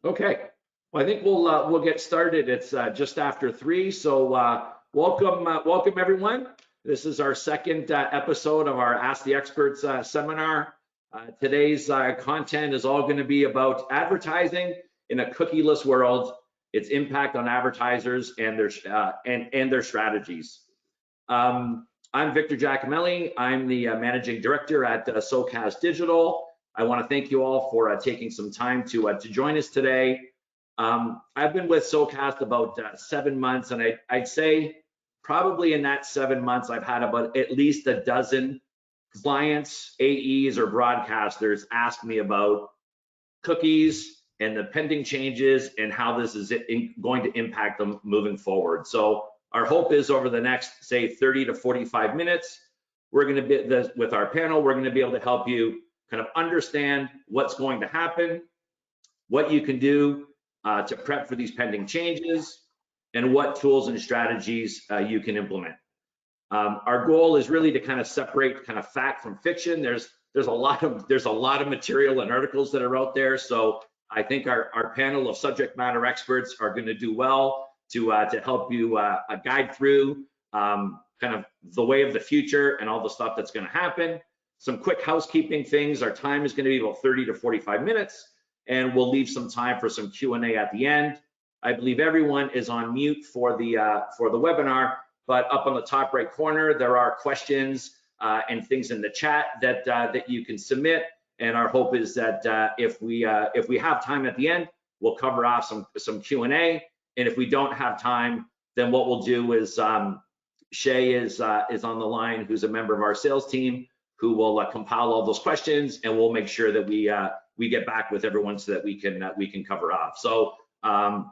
Okay, well, I think we'll get started. It's just after 3, so welcome everyone. This is our second episode of our Ask the Experts seminar. Today's content is all going to be about advertising in a cookieless world, its impact on advertisers and their strategies. I'm Victor Giacomelli. I'm the managing director at SoCast Digital. I want to thank you all for taking some time to join us today. I've been with SoCast about 7 months, and I'd say probably in that 7 months, I've had about at least a dozen clients, AEs, or broadcasters ask me about cookies and the pending changes and how this is going to impact them moving forward. So our hope is over the next, say, 30 to 45 minutes, we're going to be with our panel, we're going to be able to help you kind of understand what's going to happen, what you can do to prep for these pending changes, and what tools and strategies you can implement. Our goal is really to kind of separate kind of fact from fiction. There's a lot of material and articles that are out there, so I think our panel of subject matter experts are going to do well to help you guide through kind of the way of the future and all the stuff that's going to happen. Some quick housekeeping things. Our time is going to be about 30 to 45 minutes, and we'll leave some time for some Q&A at the end. I believe everyone is on mute for the webinar, but up on the top right corner, there are questions and things in the chat that you can submit. And our hope is that if we have time at the end, we'll cover off some Q&A. And if we don't have time, then what we'll do is Shay is on the line, who's a member of our sales team, who will compile all those questions, and we'll make sure that we get back with everyone so that we can cover off. So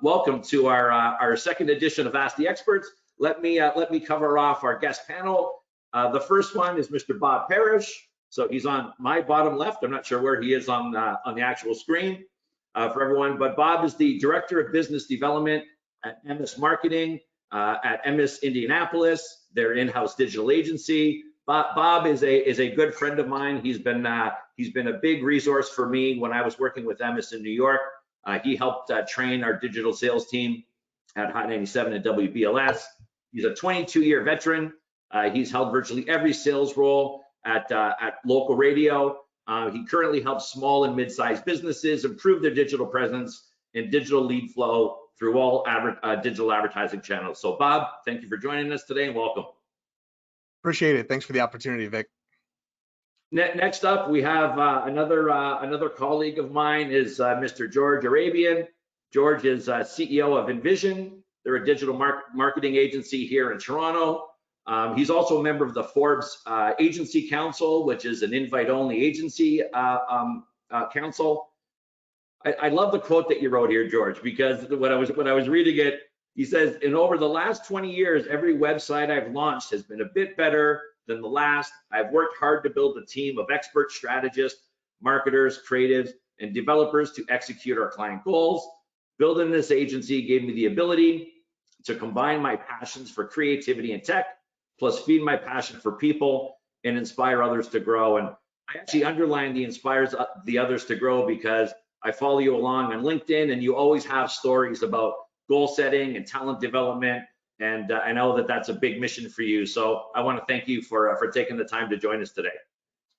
welcome to our second edition of Ask the Experts. Let me cover off our guest panel. The first one is Mr. Bob Parrish. So he's on my bottom left. I'm not sure where he is on the actual screen for everyone, but Bob is the Director of Business Development at MS Marketing at MS Indianapolis, their in-house digital agency. Bob is a good friend of mine. He's been a big resource for me when I was working with MS in New York. He helped train our digital sales team at Hot 97 and WBLS. He's a 22-year veteran. He's held virtually every sales role at local radio. He currently helps small and mid-sized businesses improve their digital presence and digital lead flow through all digital advertising channels. So Bob, thank you for joining us today and welcome. Appreciate it. Thanks for the opportunity, Vic. Next up, we have another colleague of mine is Mr. George Arabian. George is CEO of Envision. They're a digital marketing agency here in Toronto. He's also a member of the Forbes Agency Council, which is an invite-only agency council. I love the quote that you wrote here, George, because when I was reading it, he says, "In over the last 20 years, every website I've launched has been a bit better than the last. I've worked hard to build a team of expert strategists, marketers, creatives, and developers to execute our client goals. Building this agency gave me the ability to combine my passions for creativity and tech, plus feed my passion for people and inspire others to grow." And I actually underlined the inspires the others to grow because I follow you along on LinkedIn, and you always have stories about goal setting and talent development, and I know that that's a big mission for you. So I want to thank you for taking the time to join us today.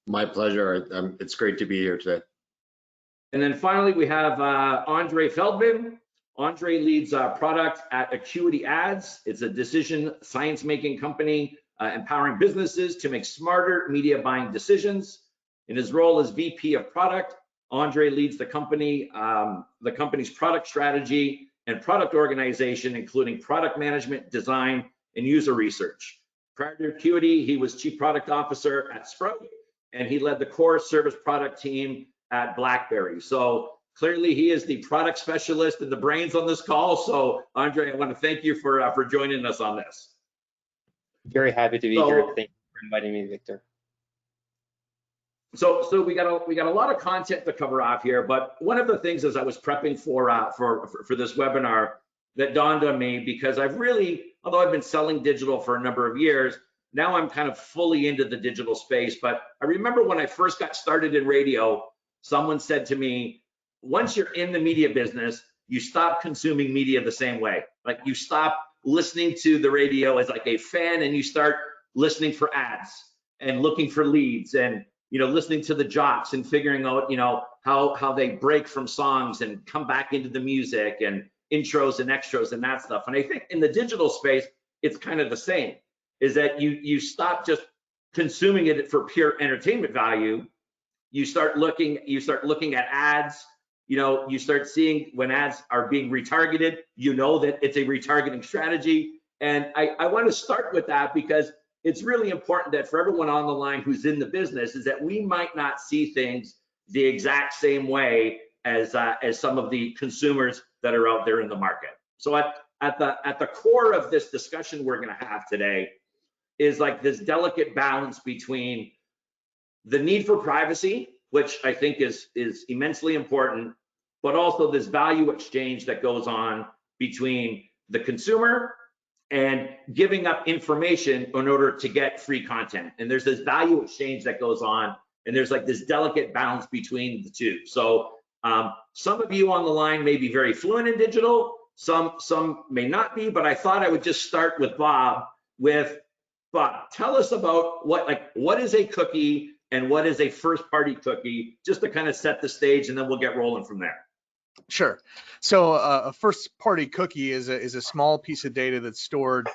My pleasure. It's great to be here today. And then finally, we have Andre Feldman. Andre leads product at Acuity Ads. It's a decision science making company empowering businesses to make smarter media buying decisions. In his role as VP of Product, Andre leads the company's product strategy and product organization, including product management, design, and user research. Prior to Acuity, he was Chief Product Officer at Sprout, and he led the core service product team at BlackBerry. So clearly he is the product specialist and the brains on this call. So Andre, I want to thank you for joining us on this. Very happy to be here. Thank you for inviting me, Victor. So we got a lot of content to cover off here, but one of the things as I was prepping for this webinar that dawned on me, because although I've been selling digital for a number of years, now I'm kind of fully into the digital space. But I remember when I first got started in radio, someone said to me, once you're in the media business, you stop consuming media the same way. Like you stop listening to the radio as like a fan and you start listening for ads and looking for leads and, listening to the jocks and figuring out, how they break from songs and come back into the music and intros and extras and that stuff. And I think in the digital space, it's kind of the same, is that you stop just consuming it for pure entertainment value. You start looking at ads. You start seeing when ads are being retargeted, that it's a retargeting strategy. And I want to start with that because it's really important that for everyone on the line who's in the business is that we might not see things the exact same way as some of the consumers that are out there in the market. So at the core of this discussion we're going to have today is like this delicate balance between the need for privacy, which I think is immensely important, but also this value exchange that goes on between the consumer and giving up information in order to get free content. And there's this value exchange that goes on, and there's like this delicate balance between the two. So some of you on the line may be very fluent in digital, some may not be, but I thought I would just start with Bob. Bob, tell us about what is a cookie and what is a first-party cookie, just to kind of set the stage, and then we'll get rolling from there. Sure. So a first-party cookie is a small piece of data that's stored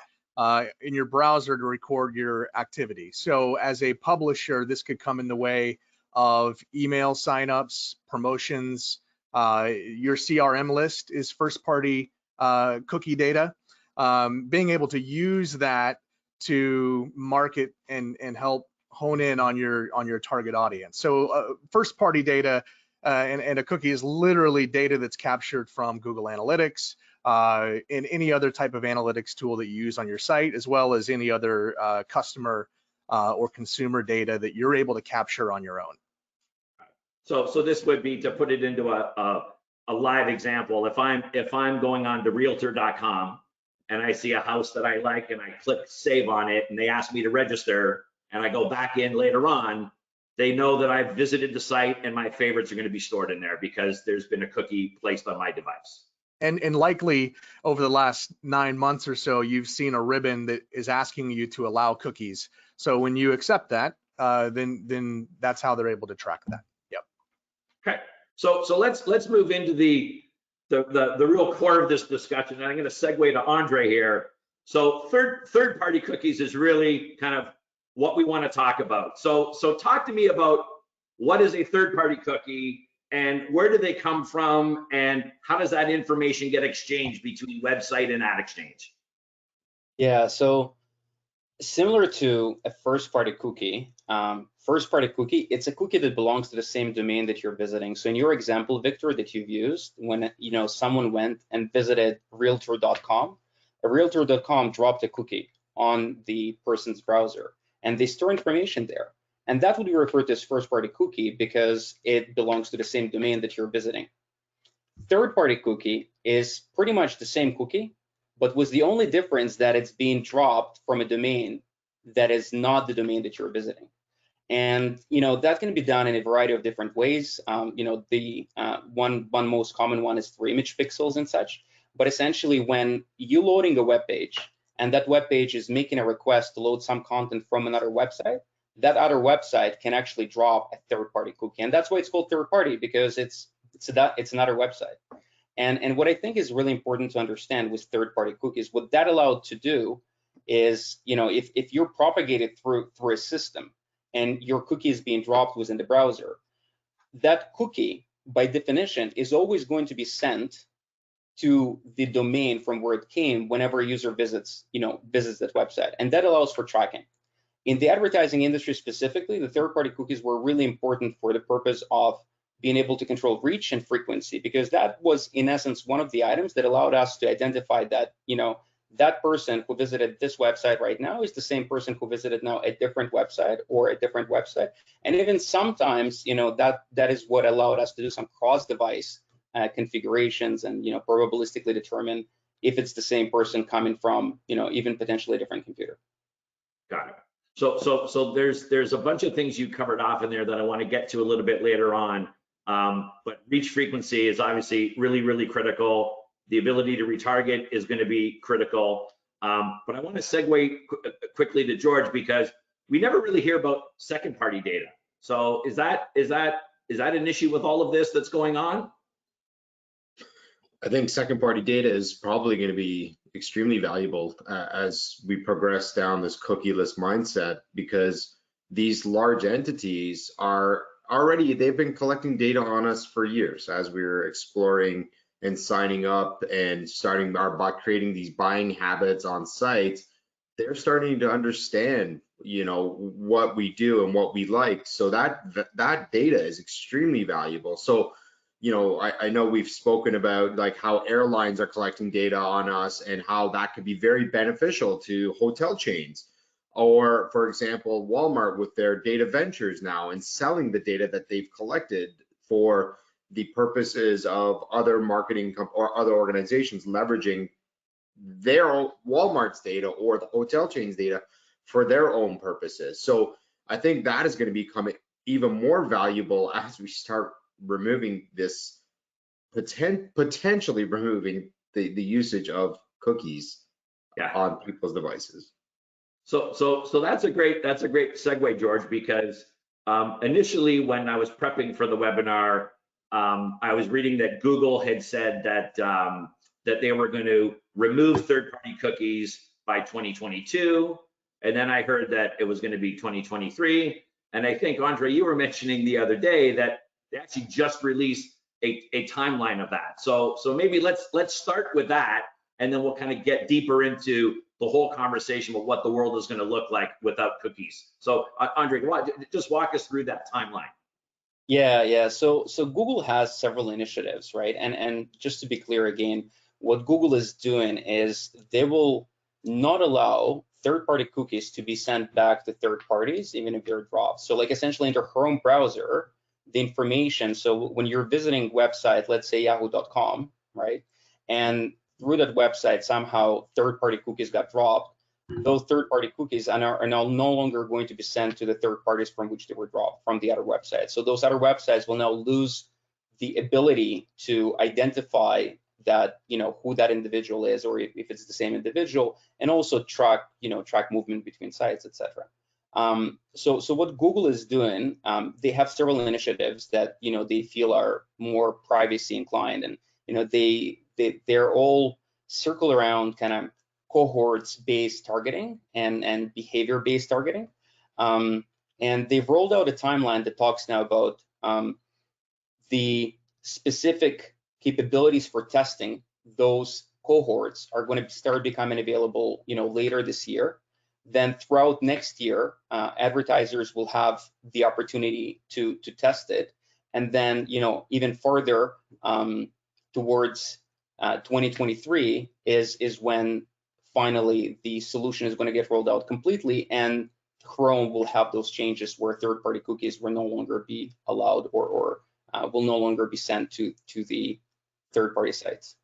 in your browser to record your activity. So as a publisher, this could come in the way of email signups, promotions. Your CRM list is first-party cookie data. Being able to use that to market and help hone in on your target audience. So first-party data and a cookie is literally data that's captured from Google Analytics and any other type of analytics tool that you use on your site, as well as any other customer or consumer data that you're able to capture on your own. So this would be, to put it into a live example, if I'm going on to realtor.com and I see a house that I like and I click save on it and they ask me to register and I go back in later on, they know that I've visited the site and my favorites are going to be stored in there because there's been a cookie placed on my device. And likely over the last 9 months or so, you've seen a ribbon that is asking you to allow cookies. So when you accept that, then that's how they're able to track that. Yep. Okay. So let's move into the real core of this discussion. And I'm going to segue to Andre here. So third party cookies is really kind of what we want to talk about. So talk to me about what is a third party cookie and where do they come from and how does that information get exchanged between website and ad exchange? Yeah, so similar to a first-party cookie, it's a cookie that belongs to the same domain that you're visiting. So in your example, Victor, that you've used, when someone went and visited realtor.com, realtor.com dropped a cookie on the person's browser, and they store information there. And that would be referred to as first-party cookie because it belongs to the same domain that you're visiting. Third-party cookie is pretty much the same cookie, but with the only difference that it's being dropped from a domain that is not the domain that you're visiting. And that can be done in a variety of different ways. The one most common one is through image pixels and such. But essentially, when you're loading a web page and that web page is making a request to load some content from another website, that other website can actually drop a third-party cookie, and that's why it's called third-party, because it's another website. And what I think is really important to understand with third-party cookies, what that allowed to do is, if you're propagated through a system and your cookie is being dropped within the browser, that cookie, by definition, is always going to be sent to the domain from where it came whenever a user visits that website, and that allows for tracking. In the advertising industry specifically, the third-party cookies were really important for the purpose of being able to control reach and frequency, because that was, in essence, one of the items that allowed us to identify that, that person who visited this website right now is the same person who visited now a different website or a different website. And even sometimes, that is what allowed us to do some cross-device configurations and, probabilistically determine if it's the same person coming from, even potentially a different computer. Got it. So there's a bunch of things you covered off in there that I want to get to a little bit later on. But reach frequency is obviously really, really critical. The ability to retarget is going to be critical. But I want to segue quickly to George, because we never really hear about second-party data. So is that an issue with all of this that's going on? I think second party data is probably going to be extremely valuable as we progress down this cookieless mindset, because these large entities are already, they've been collecting data on us for years as we were exploring and signing up and starting by creating these buying habits on sites. They're starting to understand, you know, what we do and what we like. So that data is extremely valuable. So, you know, I know we've spoken about like how airlines are collecting data on us and how that could be very beneficial to hotel chains. Or, for example, Walmart with their data ventures now and selling the data that they've collected for the purposes of other marketing or other organizations leveraging their Walmart's data or the hotel chain's data for their own purposes. So I think that is going to become even more valuable as we start removing this, potentially removing the usage of cookies on people's devices. So that's a great segue, George, because initially when I was prepping for the webinar, I was reading that Google had said that that they were going to remove third-party cookies by 2022, and then I heard that it was going to be 2023. And I think, Andre, you were mentioning the other day that they actually just released a timeline of that. So maybe let's start with that, and then we'll kind of get deeper into the whole conversation about what the world is going to look like without cookies. So Andre, just walk us through that timeline. Yeah. So Google has several initiatives, right? And just to be clear again, what Google is doing is they will not allow third-party cookies to be sent back to third parties, even if they're dropped. So like essentially in their Chrome browser, the information, so when you're visiting website, let's say yahoo.com, right? And through that website, somehow third-party cookies got dropped. Those third-party cookies are now no longer going to be sent to the third parties from which they were dropped from the other websites. So those other websites will now lose the ability to identify that, you know, who that individual is, or if it's the same individual, and also track movement between sites, etc. So what Google is doing, they have several initiatives that, you know, they feel are more privacy inclined, and, you know, they're all circle around kind of cohorts-based targeting and behavior-based targeting. And they've rolled out a timeline that talks now about the specific capabilities for testing those cohorts are going to start becoming available, you know, later this year. Then throughout next year, advertisers will have the opportunity to test it. And then, you know, even further towards 2023 is when finally the solution is going to get rolled out completely, and Chrome will have those changes where third-party cookies will no longer be allowed or will no longer be sent to the third-party sites.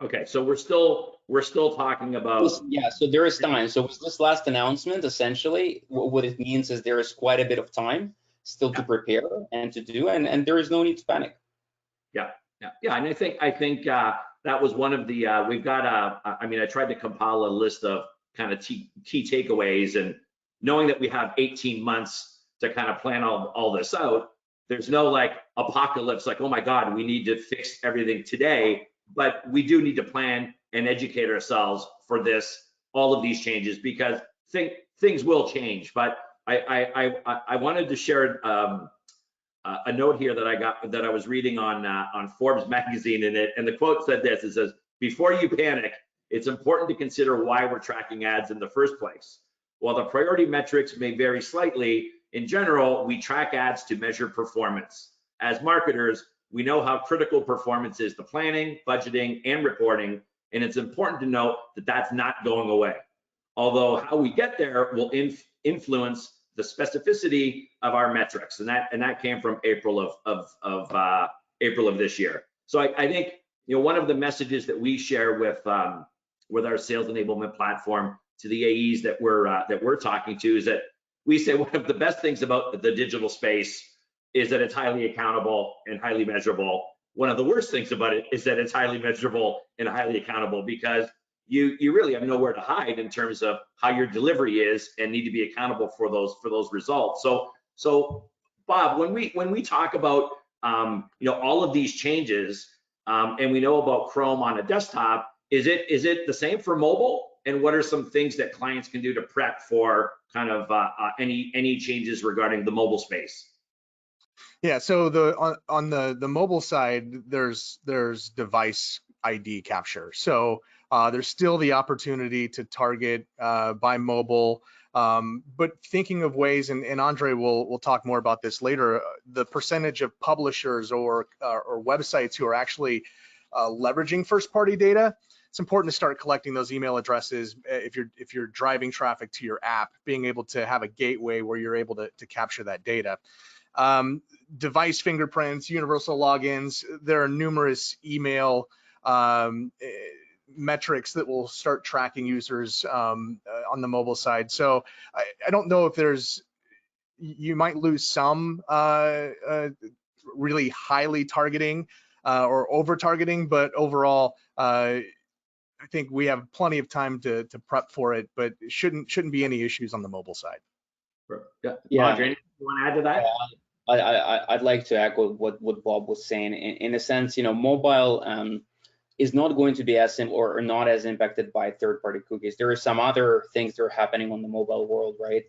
Okay, so we're still talking about. Yeah, so there is time. So with this last announcement, essentially, what it means is there is quite a bit of time still to prepare and to do, and there is no need to panic. Yeah, and I think that was one of the we've got I mean, I tried to compile a list of kind of key takeaways, and knowing that we have 18 months to kind of plan all this out, there's no like apocalypse, like, oh my God, we need to fix everything today, but we do need to plan and educate ourselves for all of these changes, because things will change. But I wanted to share a note here that I was reading on Forbes magazine, and the quote said this: it says, "Before you panic, it's important to consider why we're tracking ads in the first place. While the priority metrics may vary slightly, in general, we track ads to measure performance. As marketers, we know how critical performance is to planning, budgeting, and reporting, and it's important to note that that's not going away. Although how we get there will influence the specificity of our metrics," and that came from April of this year. So I think, you know, one of the messages that we share with our sales enablement platform to the AEs that we're talking to is that we say one of the best things about the digital space is that it's highly accountable and highly measurable. One of the worst things about it is that it's highly measurable and highly accountable, because you really have nowhere to hide in terms of how your delivery is and need to be accountable for those results. So Bob, when we talk about all of these changes, and we know about Chrome on a desktop, is it the same for mobile? And what are some things that clients can do to prep for kind of any changes regarding the mobile space? Yeah, so on the mobile side, there's device ID capture. So there's still the opportunity to target by mobile, but thinking of ways, and Andre will talk more about this later, the percentage of publishers or websites who are actually leveraging first-party data. It's important to start collecting those email addresses if you're driving traffic to your app, being able to have a gateway where you're able to capture that data. Device fingerprints, universal logins, there are numerous email metrics that will start tracking users on the mobile side. So I don't know if you might lose some really highly targeting or over targeting, but overall, I think we have plenty of time to prep for it, but it shouldn't be any issues on the mobile side. Yeah. Andre, you want to add to that? I'd like to echo what Bob was saying. In a sense, mobile is not going to be as simple or not as impacted by third-party cookies. There are some other things that are happening on the mobile world, right?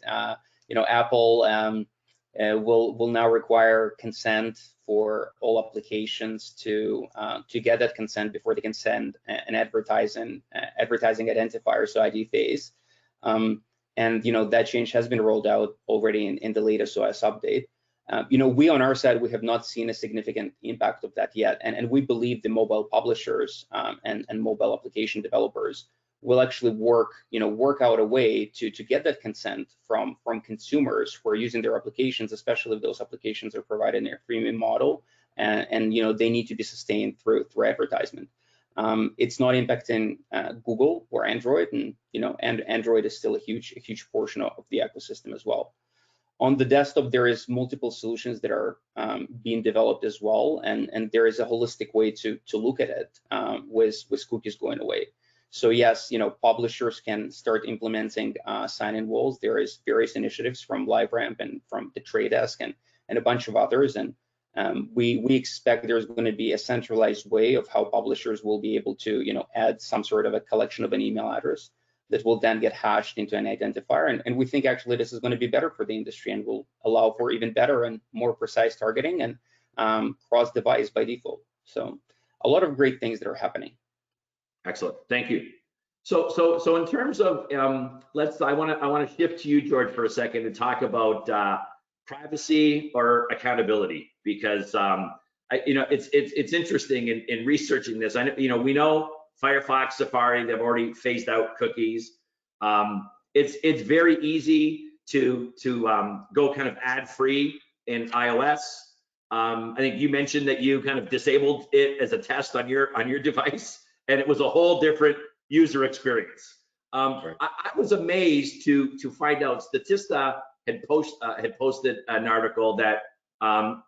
Apple will now require consent for all applications to get that consent before they can send an advertising identifier, so ID phase. And that change has been rolled out already in the latest OS update. We on our side, we have not seen a significant impact of that yet, and we believe the mobile publishers and mobile application developers will actually work out a way to get that consent from consumers who are using their applications, especially if those applications are provided in a freemium model, and they need to be sustained through advertisement. It's not impacting Google or Android, and Android is still a huge portion of the ecosystem as well. On the desktop, there is multiple solutions that are being developed as well, and there is a holistic way to look at it with cookies going away. So yes, publishers can start implementing sign-in walls. There is various initiatives from LiveRamp and from the Trade Desk and a bunch of others, and we expect there's going to be a centralized way of how publishers will be able to add some sort of a collection of an email address that will then get hashed into an identifier. And we think actually this is going to be better for the industry and will allow for even better and more precise targeting and cross-device by default. So a lot of great things that are happening. Excellent, thank you. So in terms of I want to shift to you, George, for a second and talk about privacy or accountability, because it's interesting in researching this. We know Firefox, Safari, they've already phased out cookies. It's very easy to go kind of ad-free in iOS. I think you mentioned that you kind of disabled it as a test on your device, and it was a whole different user experience. Right. I was amazed to find out Statista had posted an article that and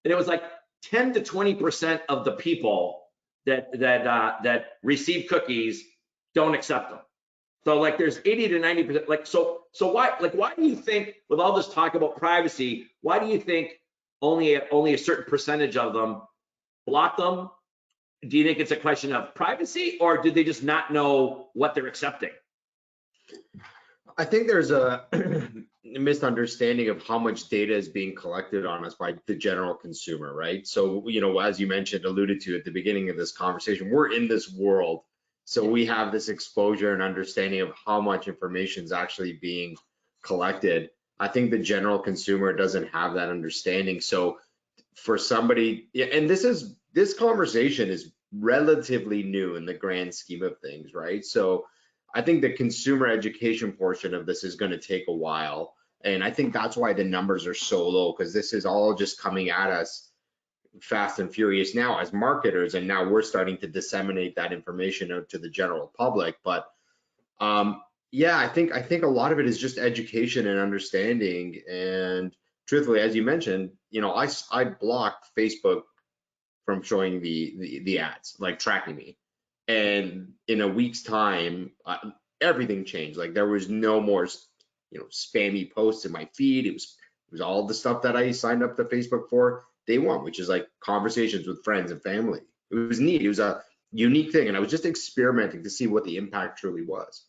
it was like 10 to 20% of the people that receive cookies don't accept them. So like there's 80 to 90%. So why do you think, with all this talk about privacy, why do you think only a certain percentage of them block them? Do you think it's a question of privacy, or do they just not know what they're accepting? I think there's a misunderstanding of how much data is being collected on us by the general consumer, right? So, as you mentioned, alluded to at the beginning of this conversation, we're in this world. So we have this exposure and understanding of how much information is actually being collected. I think the general consumer doesn't have that understanding. So for somebody, and this conversation is relatively new in the grand scheme of things, right? So I think the consumer education portion of this is going to take a while. And I think that's why the numbers are so low, because this is all just coming at us fast and furious now as marketers. And now we're starting to disseminate that information out to the general public. But yeah, I think a lot of it is just education and understanding. And truthfully, as you mentioned, I blocked Facebook from showing the ads, like tracking me. And in a week's time, everything changed. Like there was no more, spammy posts in my feed. It was all the stuff that I signed up to Facebook for day one, which is like conversations with friends and family. It was neat. It was a unique thing, and I was just experimenting to see what the impact truly was.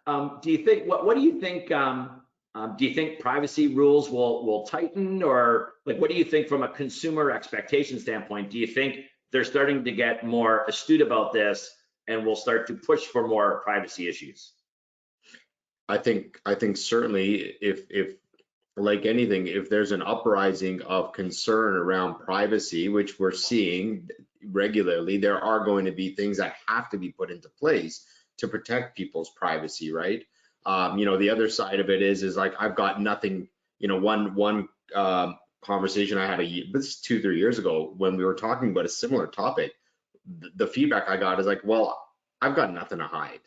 Do you think what do you think? Do you think privacy rules will tighten, or like what do you think from a consumer expectation standpoint? Do you think they're starting to get more astute about this and will start to push for more privacy issues? I think certainly if like anything, if there's an uprising of concern around privacy, which we're seeing regularly, there are going to be things that have to be put into place to protect people's privacy, right? The other side of it is like I've got nothing. One conversation I had this 2-3 years ago when we were talking about a similar topic, the feedback I got is like, well, I've got nothing to hide.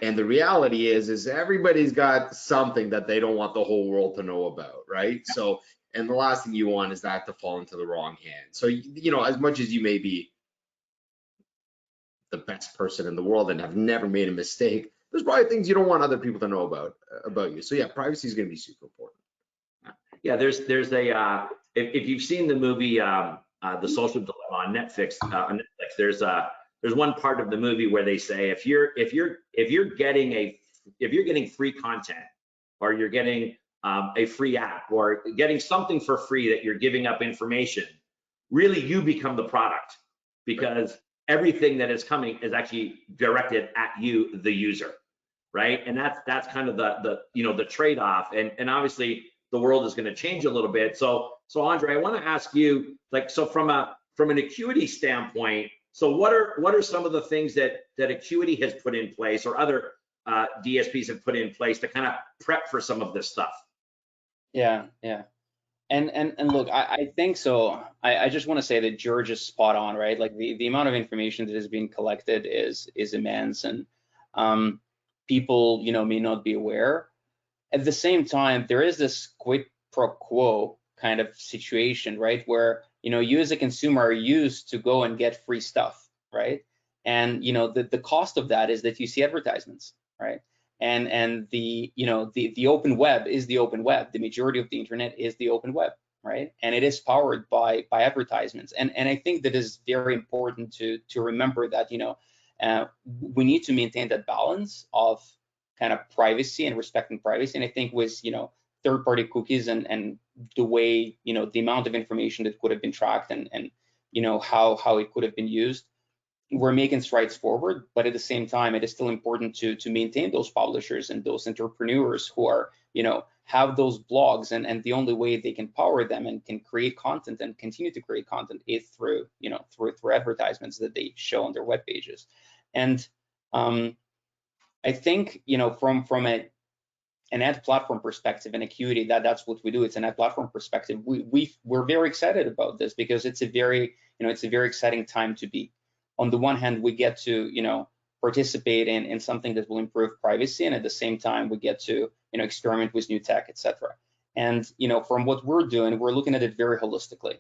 And the reality is everybody's got something that they don't want the whole world to know about, right? So, and the last thing you want is that to fall into the wrong hands. So, as much as you may be the best person in the world and have never made a mistake, there's probably things you don't want other people to know about you. So yeah, privacy is going to be super important. Yeah, there's a if you've seen the movie The Social Dilemma on Netflix, there's one part of the movie where they say if you're getting free content, or you're getting a free app, or getting something for free that you're giving up information, really you become the product, because everything that is coming is actually directed at you, the user, right? And that's kind of the trade-off. And obviously the world is going to change a little bit. So Andre, I want to ask you, like, so from an Acuity standpoint, so what are some of the things that Acuity has put in place, or other DSPs have put in place to kind of prep for some of this stuff? Yeah. And look, I think so. I just want to say that George is spot on, right? Like the amount of information that is being collected is immense, and people, may not be aware. At the same time, there is this quid pro quo kind of situation, right? Where, you as a consumer are used to go and get free stuff, right? And, the cost of that is that you see advertisements, right? And the open web is the open web. The majority of the internet is the open web, right? And it is powered by advertisements. And I think that is very important to remember that, we need to maintain that balance of kind of privacy and respecting privacy. And I think with, third-party cookies and the way, the amount of information that could have been tracked and how it could have been used, we're making strides forward. But at the same time, it is still important to maintain those publishers and those entrepreneurs who are, have those blogs, and the only way they can power them and can create content and continue to create content is through, through advertisements that they show on their web pages. And I think, from an ad platform perspective and Acuity, that's what we do. It's an ad platform perspective. We're very excited about this because it's a very exciting time to be. On the one hand, we get to, participate in something that will improve privacy, and at the same time, we get to, experiment with new tech, etc. And, from what we're doing, we're looking at it very holistically.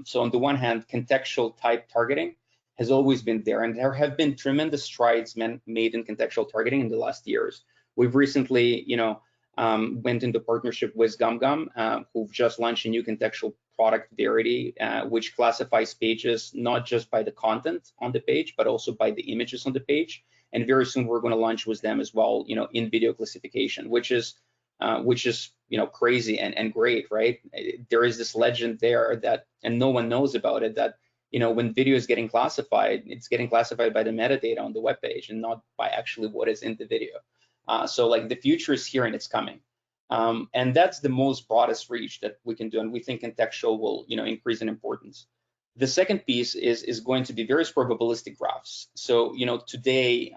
So on the one hand, contextual type targeting has always been there, and there have been tremendous strides made in contextual targeting in the last years. We've recently, went into partnership with GumGum, who've just launched a new contextual product, Verity, which classifies pages not just by the content on the page, but also by the images on the page. And very soon we're going to launch with them as well, in video classification, which is crazy and great, right? There is this legend there that, and no one knows about it, that when video is getting classified, it's getting classified by the metadata on the web page and not by actually what is in the video. So like the future is here and it's coming. And that's the most broadest reach that we can do. And we think contextual will, increase in importance. The second piece is going to be various probabilistic graphs. So, today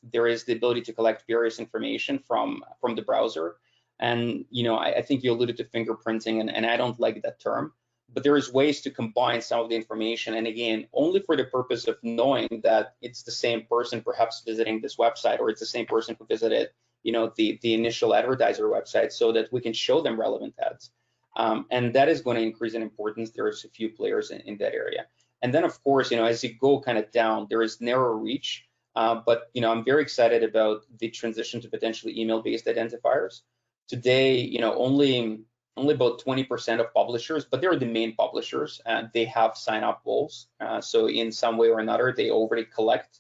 there is the ability to collect various information from the browser. And, I think you alluded to fingerprinting, and I don't like that term, but there is ways to combine some of the information. And again, only for the purpose of knowing that it's the same person perhaps visiting this website, or it's the same person who visited, the initial advertiser website so that we can show them relevant ads. And that is going to increase in importance. There's a few players in that area. And then of course, as you go kind of down, there is narrow reach. But I'm very excited about the transition to potentially email-based identifiers. Today, only about 20% of publishers, but they're the main publishers, they have sign-up goals. So in some way or another, they already collect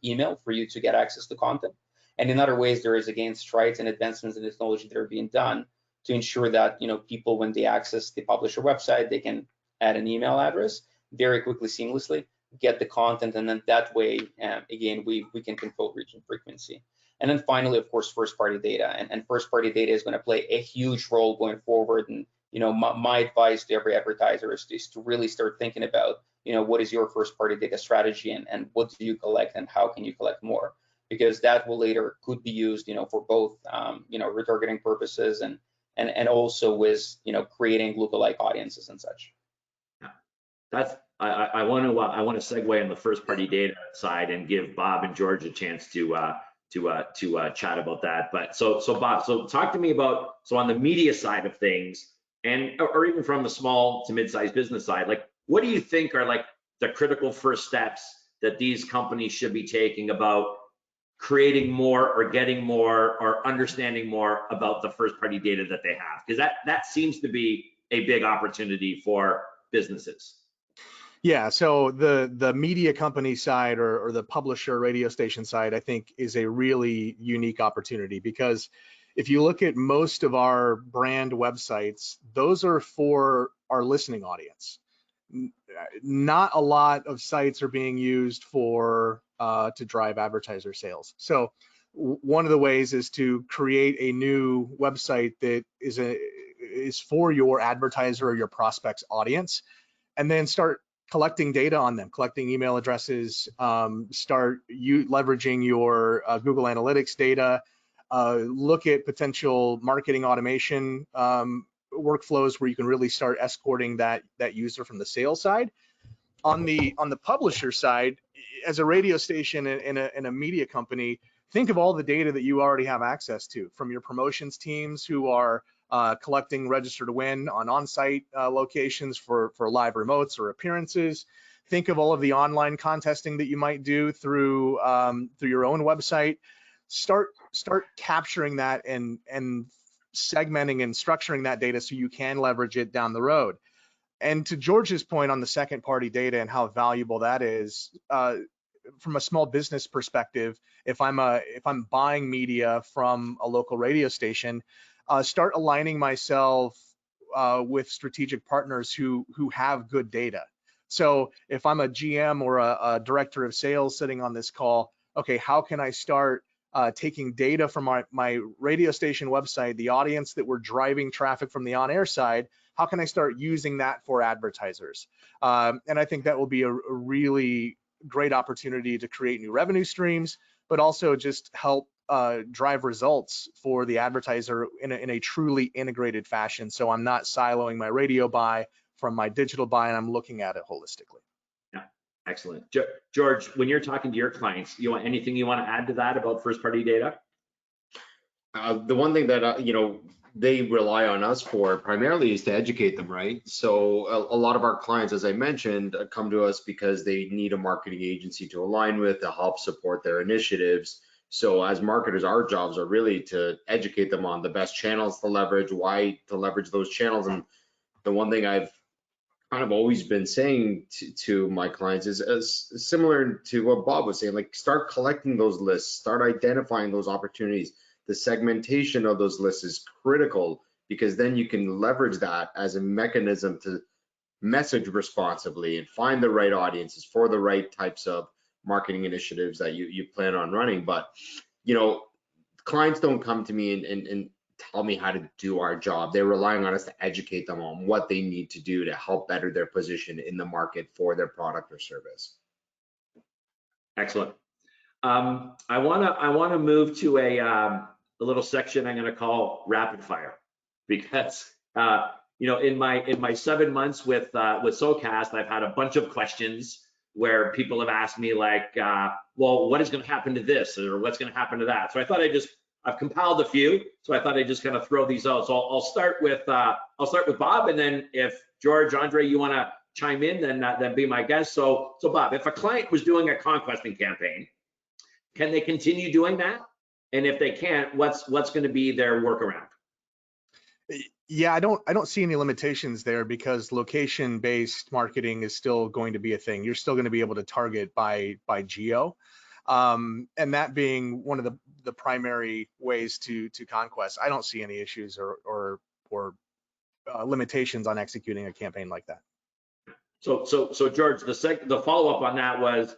email for you to get access to content. And in other ways, there is again strides and advancements in technology that are being done to ensure that people, when they access the publisher website, they can add an email address very quickly, seamlessly, get the content, and then that way, again, we can control reach and frequency. And then finally, of course, first-party data, and first-party data is going to play a huge role going forward. And my advice to every advertiser is to really start thinking about what is your first-party data strategy, and what do you collect, and how can you collect more, because that will later could be used for both retargeting purposes and also with creating lookalike audiences and such. That's I want to segue on the first party data side and give Bob and George a chance to chat about that. But so Bob, so talk to me about, so on the media side of things, and or even from the small to mid-sized business side, like what do you think are like the critical first steps that these companies should be taking about creating more or getting more or understanding more about the first party data that they have? Because that seems to be a big opportunity for businesses. Yeah, so the media company side or the publisher radio station side, I think, is a really unique opportunity, because if you look at most of our brand websites, those are for our listening audience. Not a lot of sites are being used for to drive advertiser sales. So one of the ways is to create a new website that is for your advertiser or your prospects audience, and then start collecting data on them, collecting email addresses, start leveraging your Google Analytics data, look at potential marketing automation workflows where you can really start escorting that user from the sales side. On the publisher side, as a radio station and a media company, think of all the data that you already have access to from your promotions teams who are collecting register to win on-site locations for live remotes or appearances. Think of all of the online contesting that you might do through your own website. Start capturing that and segmenting and structuring that data so you can leverage it down the road. And to George's point on the second party data and how valuable that is, from a small business perspective, if I'm buying media from a local radio station, start aligning myself with strategic partners who have good data. So if I'm a GM or a director of sales sitting on this call, okay, how can I start taking data from my radio station website, the audience that we're driving traffic from the on-air side, how can I start using that for advertisers? And I think that will be a really great opportunity to create new revenue streams, but also just help drive results for the advertiser in a truly integrated fashion. So I'm not siloing my radio buy from my digital buy, and I'm looking at it holistically. Yeah, excellent. George, when you're talking to your clients, anything you want to add to that about first party data? The one thing that they rely on us for primarily is to educate them, right? So a lot of our clients, as I mentioned, come to us because they need a marketing agency to align with, to help support their initiatives. So as marketers, our jobs are really to educate them on the best channels to leverage, why to leverage those channels. And the one thing I've kind of always been saying to my clients is similar to what Bob was saying, like start collecting those lists, start identifying those opportunities. The segmentation of those lists is critical, because then you can leverage that as a mechanism to message responsibly and find the right audiences for the right types of marketing initiatives that you plan on running. But clients don't come to me and tell me how to do our job. They're relying on us to educate them on what they need to do to help better their position in the market for their product or service. Excellent. I want to move to a little section I'm going to call rapid fire, because in my 7 months with SoCast, I've had a bunch of questions where people have asked me like, well, what is going to happen to this, or what's going to happen to that? So I thought I'd just I've compiled a few, so I thought I'd just kind of throw these out. So I'll start with Bob, and then if George, Andre, you want to chime in, then be my guest. So Bob, if a client was doing a conquesting campaign, can they continue doing that? And if they can't, what's going to be their workaround? Yeah, I don't see any limitations there because location-based marketing is still going to be a thing. You're still going to be able to target by geo, and that being one of the primary ways to conquest. I don't see any issues or limitations on executing a campaign like that. So George, the follow-up on that was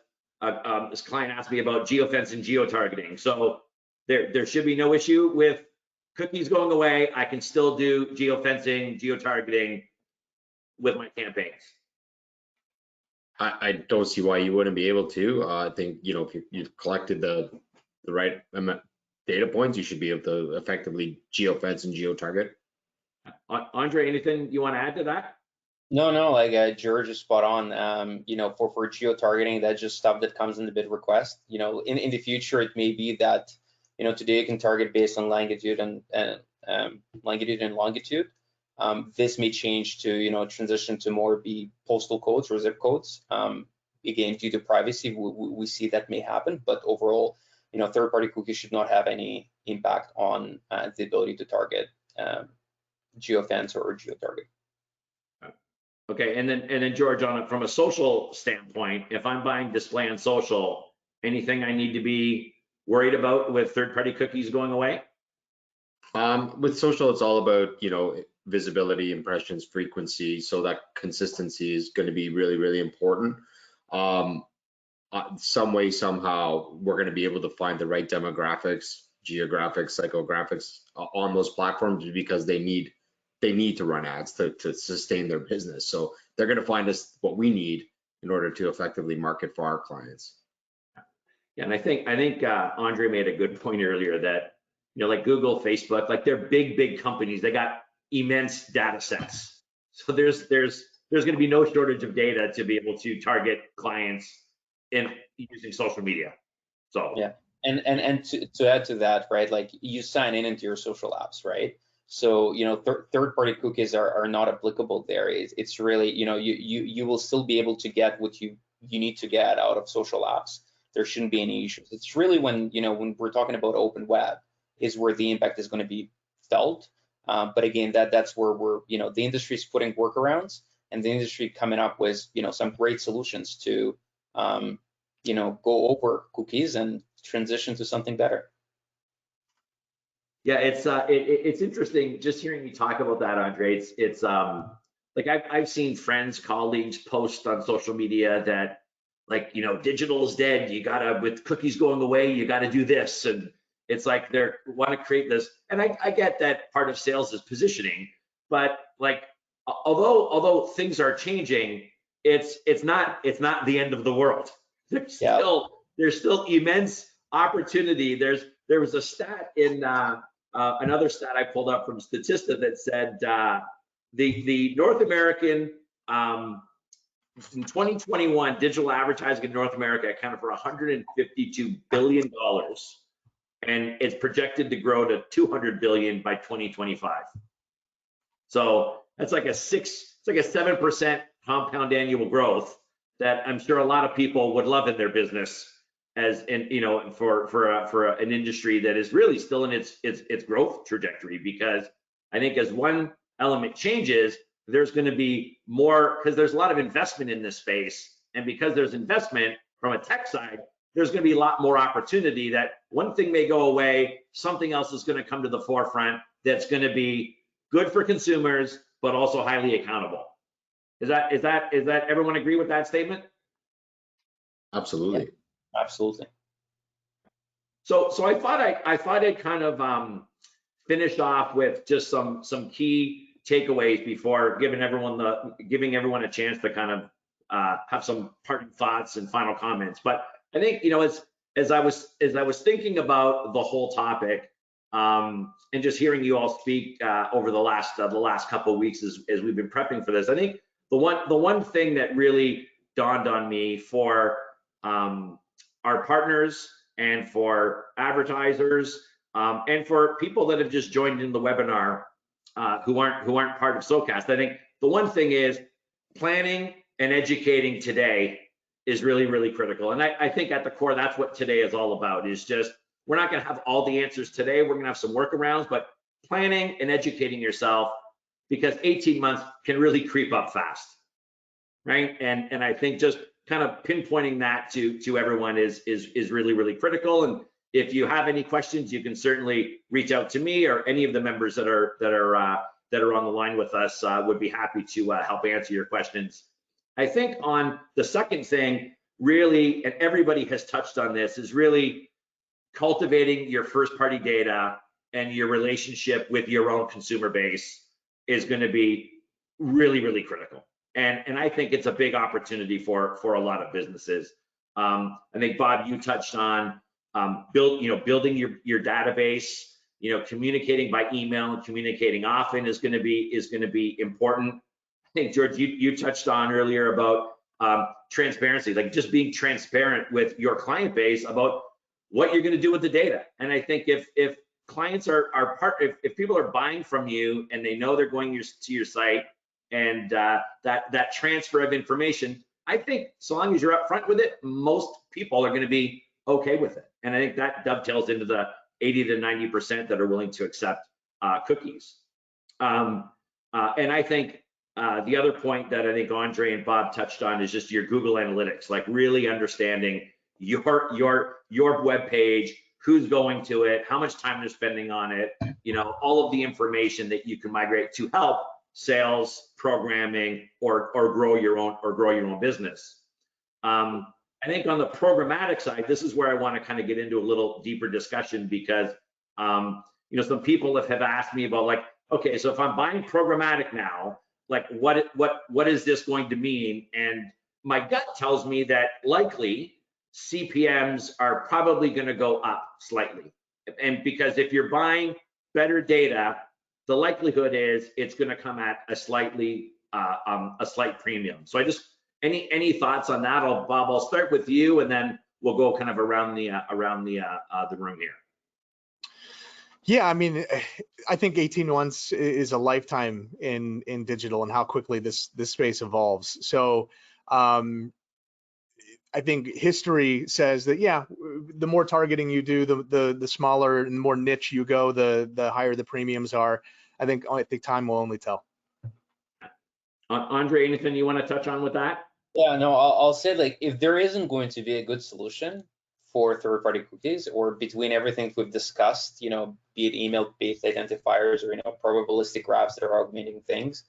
this client asked me about geofence and geo-targeting. So there should be no issue with cookies going away. I can still do geofencing, geo-targeting with my campaigns. I don't see why you wouldn't be able to. I think, if you've collected the right data points, you should be able to effectively geofence and geo-target. Andre, anything you want to add to that? No, like George is spot on. For geo-targeting, that's just stuff that comes in the bid request. In the future, it may be that, today you can target based on longitude and longitude. This may change to, transition to more be postal codes or zip codes. Again, due to privacy, we see that may happen, but overall, third-party cookies should not have any impact on the ability to target geofence or geo-target. Okay, and then George, from a social standpoint, if I'm buying display on social, anything I need to be worried about with third-party cookies going away? With social, it's all about, visibility, impressions, frequency. So that consistency is going to be really, really important. Some way, somehow, we're going to be able to find the right demographics, geographics, psychographics on those platforms because they need to run ads to sustain their business. So they're going to find us what we need in order to effectively market for our clients. Yeah, and I think Andre made a good point earlier that, like Google, Facebook, like they're big companies. They got immense data sets. So there's going to be no shortage of data to be able to target clients in using social media. So yeah, and to add to that, right? Like you sign into your social apps, right? So third-party cookies are not applicable there. It's really you will still be able to get what you need to get out of social apps. There shouldn't be any issues. It's really when we're talking about open web is where the impact is going to be felt. But again, that's where we're the industry is putting workarounds and the industry coming up with some great solutions to go over cookies and transition to something better. yeah, it's interesting just hearing you talk about that, Andre. It's like I've seen friends, colleagues post on social media that like digital is dead. You gotta, with cookies going away, you gotta do this, and it's like they want to create this. And I get that part of sales is positioning, but like although things are changing, it's not the end of the world. There's still immense opportunity. There was a stat in another stat I pulled up from Statista that said the North American in 2021 digital advertising in North America accounted for $152 billion, and it's projected to grow to $200 billion by 2025. So that's like a 7% compound annual growth that I'm sure a lot of people would love in their business, as in for an industry that is really still in its growth trajectory. Because I think as one element changes, there's going to be more, because there's a lot of investment in this space, and because there's investment from a tech side, there's going to be a lot more opportunity that one thing may go away, something else is going to come to the forefront that's going to be good for consumers, but also highly accountable. Is that everyone agree with that statement? Absolutely. Yeah, absolutely. So I thought I'd kind of finish off with just some key takeaways before giving everyone a chance to kind of have some parting thoughts and final comments. But I think as I was thinking about the whole topic, and just hearing you all speak over the last couple of weeks as we've been prepping for this, I think the one thing that really dawned on me for our partners and for advertisers And for people that have just joined in the webinar who aren't part of SOCAST, I think the one thing is planning and educating today is really, really critical. And I think at the core, that's what today is all about, is just, we're not gonna have all the answers today. We're gonna have some workarounds, but planning and educating yourself, because 18 months can really creep up fast, right? And I think just kind of pinpointing that to everyone is really, really critical. And if you have any questions, you can certainly reach out to me or any of the members that are on the line with us. Would be happy to help answer your questions. I think on the second thing, really, and everybody has touched on this, is really cultivating your first party data and your relationship with your own consumer base is going to be really, really critical. And I think it's a big opportunity for a lot of businesses. I think, Bob, you touched on building your database, communicating by email and communicating often is going to be important. I think, George, you touched on earlier about transparency, like just being transparent with your client base about what you're going to do with the data. And I think if clients if people are buying from you and they know they're going to your site, and that transfer of information, I think so long as you're upfront with it, most people are going to be okay with it. And I think that dovetails into the 80 to 90% that are willing to accept cookies. And I think the other point that I think Andre and Bob touched on is just your Google Analytics, like really understanding your web page, who's going to it, how much time they're spending on it, all of the information that you can migrate to help sales, programming, or grow your own business. I think on the programmatic side, this is where I want to kind of get into a little deeper discussion, because some people have asked me about, like, okay, so if I'm buying programmatic now, like what is this going to mean? And my gut tells me that likely CPMs are probably going to go up slightly. And because if you're buying better data, the likelihood is it's going to come at a slight premium. So I just, any thoughts on that? Bob, I'll start with you, and then we'll go kind of around the room here. Yeah, I mean, I think 18 months is a lifetime in digital, and how quickly this space evolves. So I think history says that, yeah, the more targeting you do, the smaller and more niche you go, the higher the premiums are. I think time will only tell. Andre, anything you want to touch on with that? Yeah, no, I'll say, like, if there isn't going to be a good solution for third-party cookies, or between everything we've discussed, be it email-based identifiers or probabilistic graphs that are augmenting things,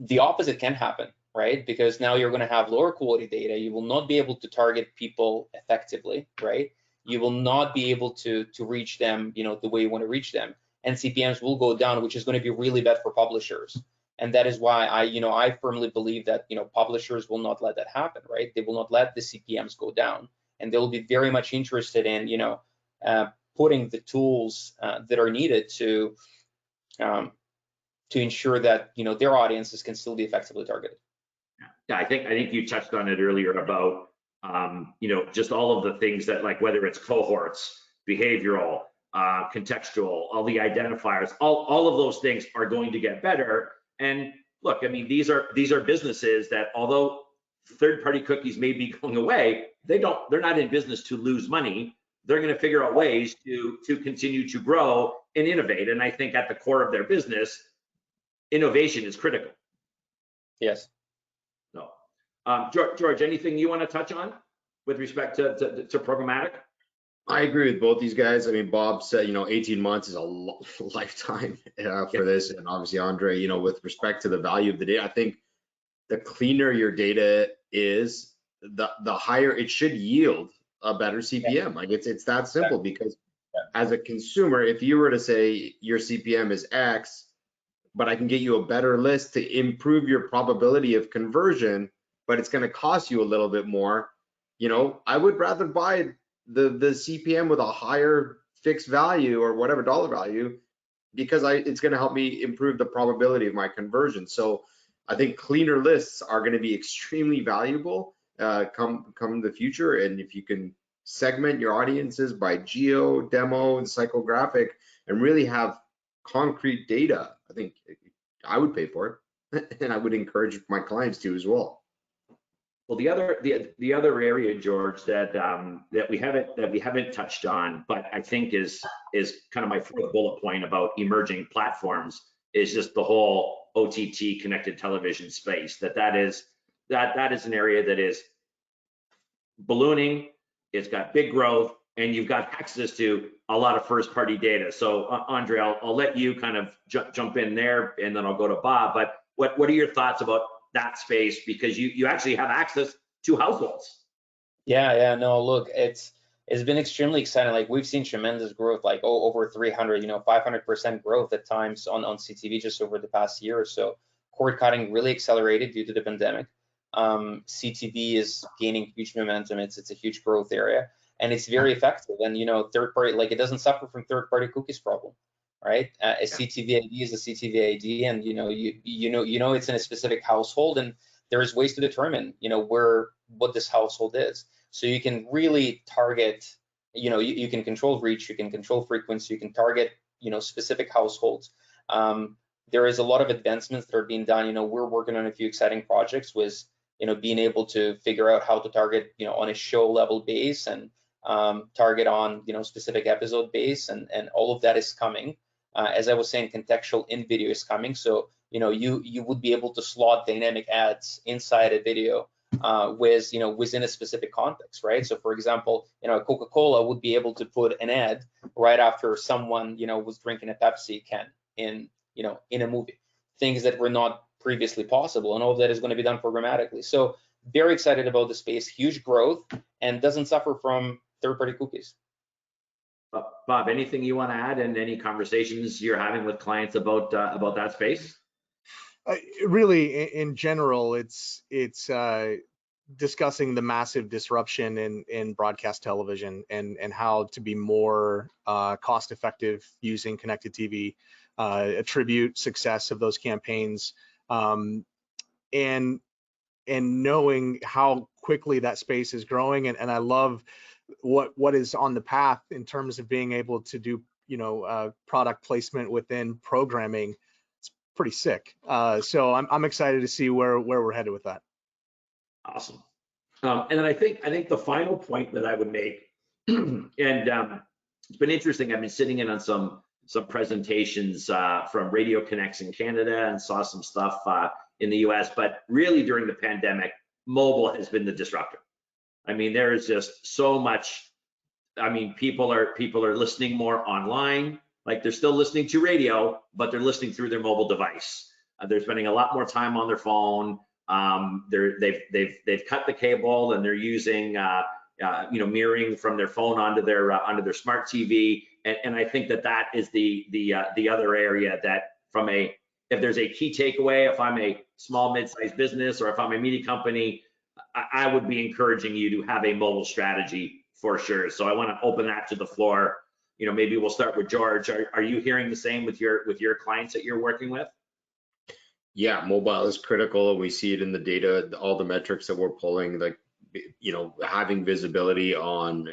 the opposite can happen, right? Because now you're going to have lower quality data. You will not be able to target people effectively, right? You will not be able to reach them, the way you want to reach them, and CPMs will go down, which is going to be really bad for publishers. And that is why I firmly believe that publishers will not let that happen, right? They will not let the CPMs go down, and they will be very much interested in putting the tools that are needed to ensure that their audiences can still be effectively targeted. Yeah, I think you touched on it earlier about just all of the things that, like, whether it's cohorts, behavioral, contextual, all the identifiers, all of those things are going to get better. And look, I mean, these are businesses that, although third-party cookies may be going away, they're not in business to lose money. They're going to figure out ways to continue to grow and innovate. And I think at the core of their business, innovation is critical. Yes. No. George, anything you want to touch on with respect to programmatic? I agree with both these guys. I mean, Bob said, 18 months is a lifetime for this. And obviously, Andre, with respect to the value of the data, I think the cleaner your data is, the higher it should yield a better CPM. Yeah. Like it's that simple, because as a consumer, if you were to say your CPM is X, but I can get you a better list to improve your probability of conversion, but it's going to cost you a little bit more, I would rather buy the CPM with a higher fixed value or whatever dollar value, because it's going to help me improve the probability of my conversion. So I think cleaner lists are going to be extremely valuable come the future. And if you can segment your audiences by geo, demo, and psychographic, and really have concrete data, I think I would pay for it, and I would encourage my clients to as well. Well, the other area, George, that we haven't touched on, but I think is kind of my fourth bullet point about emerging platforms, is just the whole OTT connected television space. That is an area that is ballooning. It's got big growth, and you've got access to a lot of first-party data. So, Andre, I'll let you kind of jump in there, and then I'll go to Bob. But what are your thoughts about that space, because you actually have access to households? Yeah, no, look, it's been extremely exciting. Like, we've seen tremendous growth, like over 300, 500% growth at times on CTV just over the past year or so. Cord cutting really accelerated due to the pandemic. CTV is gaining huge momentum. It's a huge growth area, and it's very effective. And third party, like, it doesn't suffer from third party cookies problem, right? A CTV ID is a CTV ID, and it's in a specific household, and there's ways to determine what this household is. So you can really target, you can control reach, you can control frequency, you can target specific households. There is a lot of advancements that are being done. We're working on a few exciting projects with being able to figure out how to target on a show level base, and target on specific episode base, and all of that is coming. As I was saying, contextual in video is coming. So, you would be able to slot dynamic ads inside a video within a specific context, right? So, for example, Coca-Cola would be able to put an ad right after someone, was drinking a Pepsi can in a movie, things that were not previously possible, and all of that is going to be done programmatically. So, very excited about the space, huge growth, and doesn't suffer from third-party cookies. Bob, anything you want to add, and any conversations you're having with clients about that space? Really, in general, it's discussing the massive disruption in broadcast television, and how to be more cost effective using connected TV, attribute success of those campaigns, and knowing how quickly that space is growing. And I love what is on the path in terms of being able to do product placement within programming. It's pretty sick. So I'm excited to see where we're headed with that. Awesome. And then I think the final point that I would make, and it's been interesting. I've been sitting in on some presentations from Radio Connects in Canada, and saw some stuff in the US, but really during the pandemic, mobile has been the disruptor. I mean, there is just so much. I mean, people are listening more online. Like, they're still listening to radio, but they're listening through their mobile device. They're spending a lot more time on their phone. They've cut the cable, and they're using mirroring from their phone onto their smart TV. And I think that is the other area that, if there's a key takeaway, if I'm a small mid-sized business, or if I'm a media company, I would be encouraging you to have a mobile strategy for sure. So I want to open that to the floor. Maybe we'll start with George. Are you hearing the same with your clients that you're working with? Yeah, mobile is critical. We see it in the data, all the metrics that we're pulling, like, having visibility on,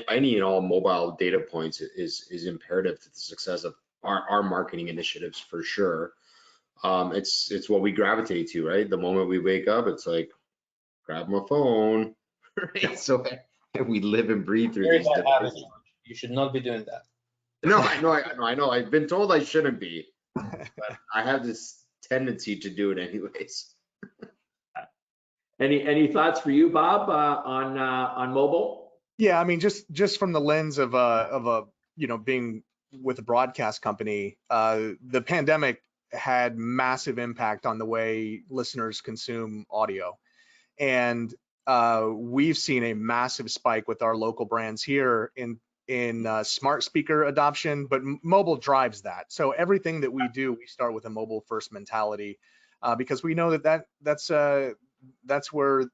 any and all mobile data points is imperative to the success of our marketing initiatives, for sure. It's what we gravitate to, right? The moment we wake up, it's like, grab my phone, right? So we live and breathe through these devices. You should not be doing that. No, I know. I've been told I shouldn't be, but I have this tendency to do it anyways. Any thoughts for you, Bob, on mobile? Yeah, I mean, just from the lens of being with a broadcast company, the pandemic had massive impact on the way listeners consume audio, and we've seen a massive spike with our local brands here in smart speaker adoption, but mobile drives that. So everything that we do, we start with a mobile first mentality, because we know that's where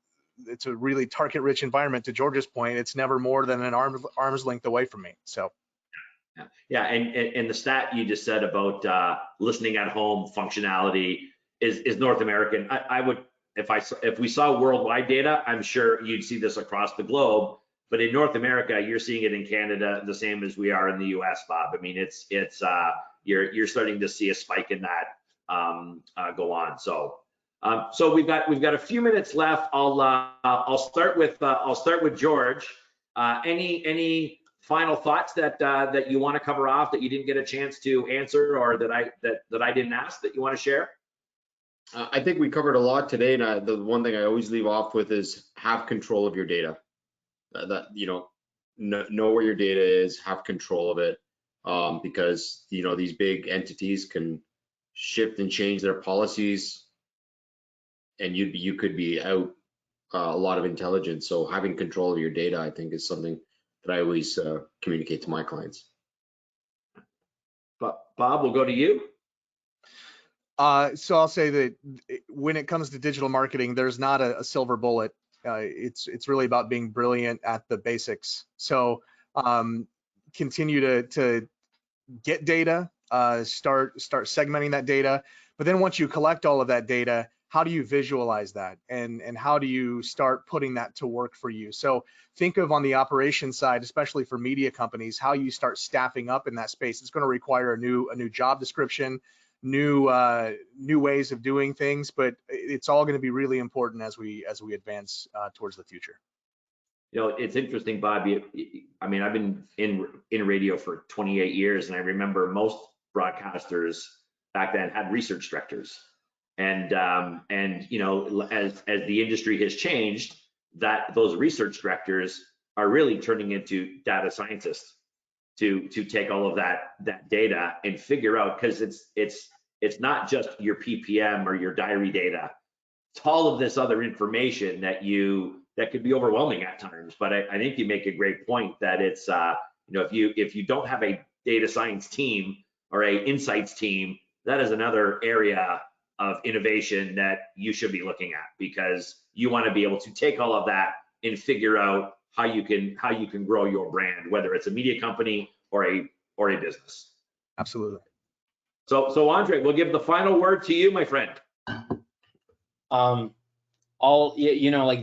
it's a really target rich environment. To George's point, it's never more than an arm's length away from me. So yeah, and the stat you just said about listening at home functionality is North American. I would, if we saw worldwide data, I'm sure you'd see this across the globe. But in North America, you're seeing it in Canada the same as we are in the US, Bob. I mean, you're starting to see a spike in that go on. So we've got a few minutes left. I'll start with George. Any final thoughts that you want to cover off that you didn't get a chance to answer, or that I didn't ask that you want to share? I think we covered a lot today, and the one thing I always leave off with is have control of your data. Know where your data is, have control of it, because these big entities can shift and change their policies, and you could be out a lot of intelligence. So having control of your data, I think, is something that I always communicate to my clients. But Bob, we'll go to you. So I'll say that when it comes to digital marketing, there's not a silver bullet. It's really about being brilliant at the basics. So continue to get data, start segmenting that data. But then once you collect all of that data, how do you visualize that, and how do you start putting that to work for you? So think of, on the operations side, especially for media companies, how you start staffing up in that space. It's going to require a new job description, new ways of doing things, but it's all going to be really important as we advance towards the future. It's interesting, Bob. I mean, I've been in radio for 28 years, and I remember most broadcasters back then had research directors, and as the industry has changed, that those research directors are really turning into data scientists to take all of that data and figure out, because it's not just your PPM or your diary data. It's all of this other information that could be overwhelming at times. But I think you make a great point that it's if you don't have a data science team or a insights team, that is another area of innovation that you should be looking at, because you want to be able to take all of that and figure out how you can grow your brand, whether it's a media company or a business. Absolutely. So Andre, we'll give the final word to you, my friend. Like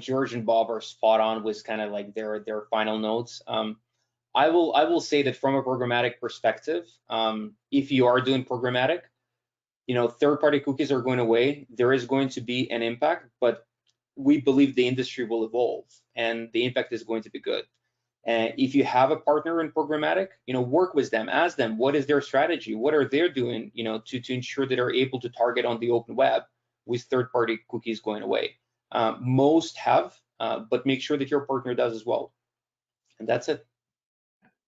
George and Bob are spot on with kind of like their final notes. I will say that from a programmatic perspective, if you are doing programmatic, third-party cookies are going away. There is going to be an impact, but we believe the industry will evolve and the impact is going to be good. And if you have a partner in programmatic, work with them, ask them what is their strategy, what are they doing, to ensure that they're able to target on the open web with third-party cookies going away. Most have, but make sure that your partner does as well. And that's it.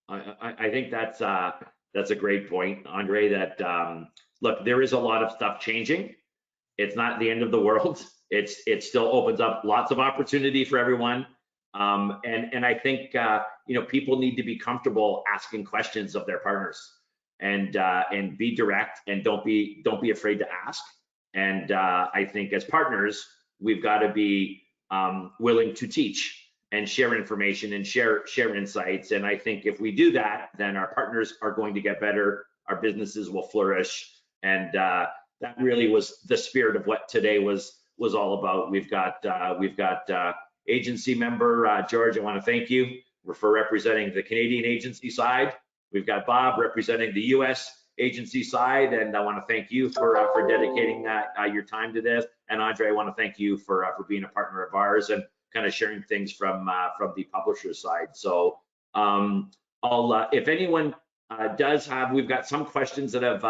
I think that's a great point, Andre. That look, there is a lot of stuff changing. It's not the end of the world. It still opens up lots of opportunity for everyone. And I think people need to be comfortable asking questions of their partners, and be direct, and don't be afraid to ask. And I think as partners, we've got to be willing to teach and share information and share insights. And I think if we do that, then our partners are going to get better, our businesses will flourish. And that really was the spirit of what today was all about. We've got agency member George, I want to thank you for representing the Canadian agency side. We've got Bob representing the US agency side, and I want to thank you for dedicating your time to this. And Andre, I want to thank you for being a partner of ours and kind of sharing things from the publisher side. So if anyone does have, we've got some questions that have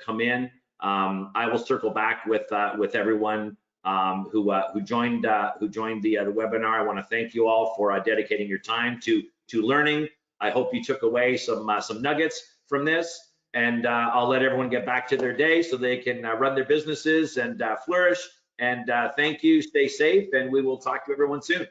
come in. I will circle back with everyone who joined the webinar. I want to thank you all for dedicating your time to learning. I hope you took away some nuggets from this, and I'll let everyone get back to their day so they can run their businesses and flourish. And thank you, stay safe, and we will talk to everyone soon.